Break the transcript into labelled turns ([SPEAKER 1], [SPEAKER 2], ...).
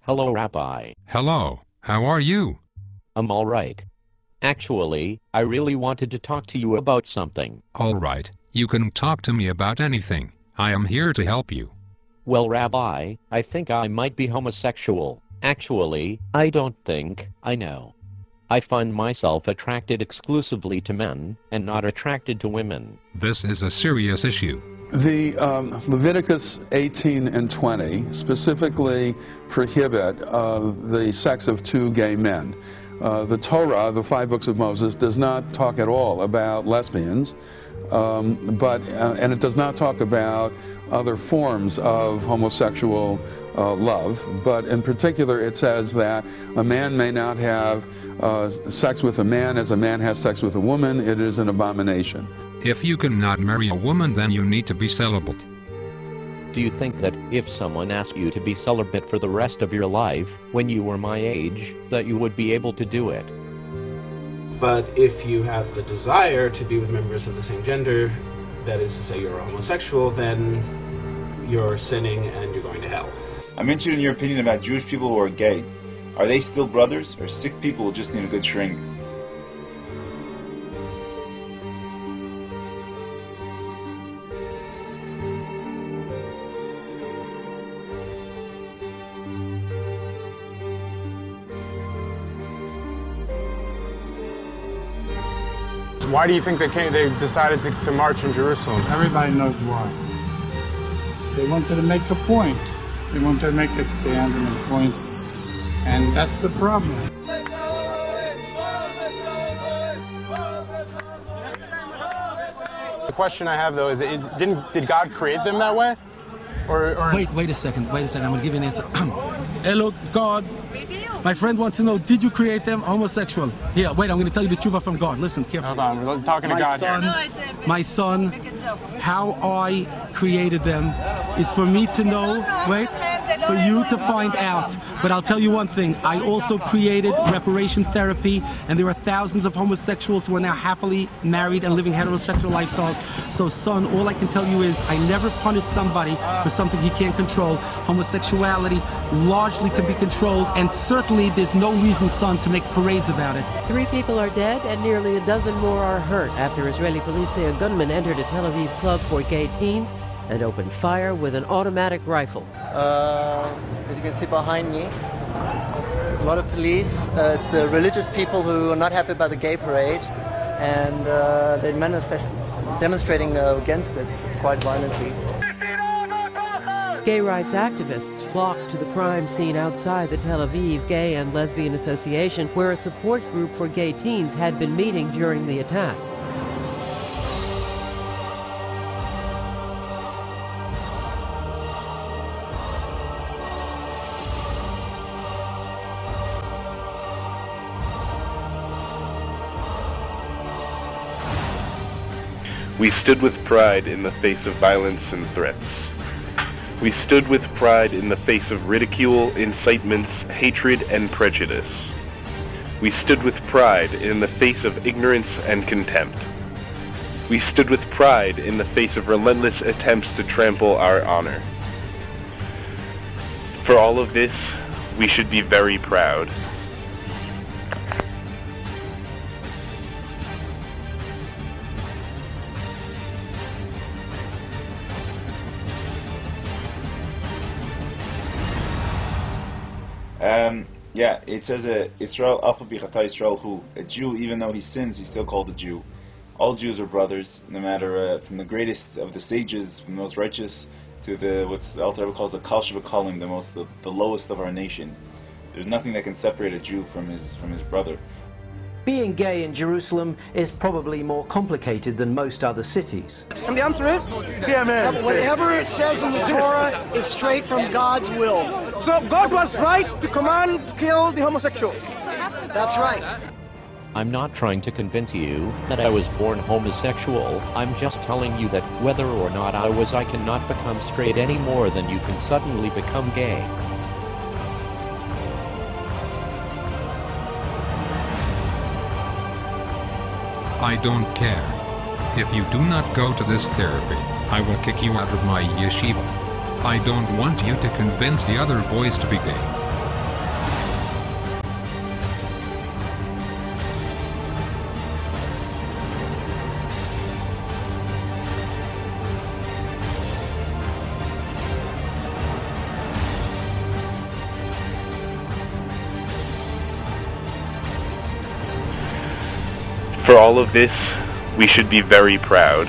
[SPEAKER 1] Hello, Rabbi.
[SPEAKER 2] Hello, how are you?
[SPEAKER 1] I'm all right. Actually, I really wanted to talk to you about something.
[SPEAKER 2] All right, you can talk to me about anything. I am here to help you.
[SPEAKER 1] Well, Rabbi, I think I might be homosexual. Actually, I don't think, I know. I find myself attracted exclusively to men and not attracted to women.
[SPEAKER 2] This is a serious issue.
[SPEAKER 3] The Leviticus 18 and 20 specifically prohibit the sex of two gay men. The Torah, the 5 books of Moses, does not talk at all about lesbians, and it does not talk about other forms of homosexual love, but in particular it says that a man may not have sex with a man as a man has sex with a woman. It is an abomination.
[SPEAKER 2] If you cannot marry a woman, then you need to be celibate.
[SPEAKER 1] Do you think that if someone asked you to be celibate for the rest of your life, when you were my age, that you would be able to do it?
[SPEAKER 4] But if you have the desire to be with members of the same gender, that is to say you're a homosexual, then you're sinning and you're going to hell.
[SPEAKER 5] I'm interested in your opinion about Jewish people who are gay. Are they still brothers, or sick people who just need a good shrink?
[SPEAKER 6] Why do you think they decided to march in Jerusalem?
[SPEAKER 7] Everybody knows why. They wanted to make a point. They wanted to make a stand and a point. And that's the problem.
[SPEAKER 6] The question I have, though, is did God create them that way? Or
[SPEAKER 8] Wait a second. I'm going to give you an answer. Hello, God. My friend wants to know, did you create them homosexual? Yeah, wait, I'm going to tell you the truth from God. Listen carefully.
[SPEAKER 6] Hold on, we're talking to God here.
[SPEAKER 8] My son, how I created them is for me to know, wait, for you to find out. But I'll tell you one thing, I also created reparation therapy, and there are thousands of homosexuals who are now happily married and living heterosexual lifestyles. So son, all I can tell you is I never punish somebody for something he can't control. Homosexuality largely can be controlled, and certainly there's no reason, son, to make parades about it.
[SPEAKER 9] 3 people are dead and nearly a dozen more are hurt after Israeli police say a gunman entered a Tel Aviv club for gay teens and opened fire with an automatic rifle.
[SPEAKER 10] As you can see behind me, a lot of police. It's the religious people who are not happy about the gay parade, and they're demonstrating against it quite violently.
[SPEAKER 9] Gay rights activists flocked to the crime scene outside the Tel Aviv Gay and Lesbian Association, where a support group for gay teens had been meeting during the attack.
[SPEAKER 11] We stood with pride in the face of violence and threats. We stood with pride in the face of ridicule, incitements, hatred, and prejudice. We stood with pride in the face of ignorance and contempt. We stood with pride in the face of relentless attempts to trample our honor. For all of this, we should be very proud.
[SPEAKER 5] Yeah, it says Israel Alpha Bichata Israel Hu. A Jew, even though he sins, he's still called a Jew. All Jews are brothers, no matter from the greatest of the sages, from the most righteous, to what the Alter Rebbe calls the Kal Shebakalim, the lowest of our nation. There's nothing that can separate a Jew from his brother.
[SPEAKER 12] Being gay in Jerusalem is probably more complicated than most other cities.
[SPEAKER 13] And the answer is? Yeah, man. Whatever it says in the Torah is straight from God's will. So God was right to command kill the homosexual. That's right.
[SPEAKER 1] I'm not trying to convince you that I was born homosexual. I'm just telling you that whether or not I cannot become straight any more than you can suddenly become gay.
[SPEAKER 2] I don't care. If you do not go to this therapy, I will kick you out of my yeshiva. I don't want you to convince the other boys to be gay.
[SPEAKER 11] For all of this, we should be very proud.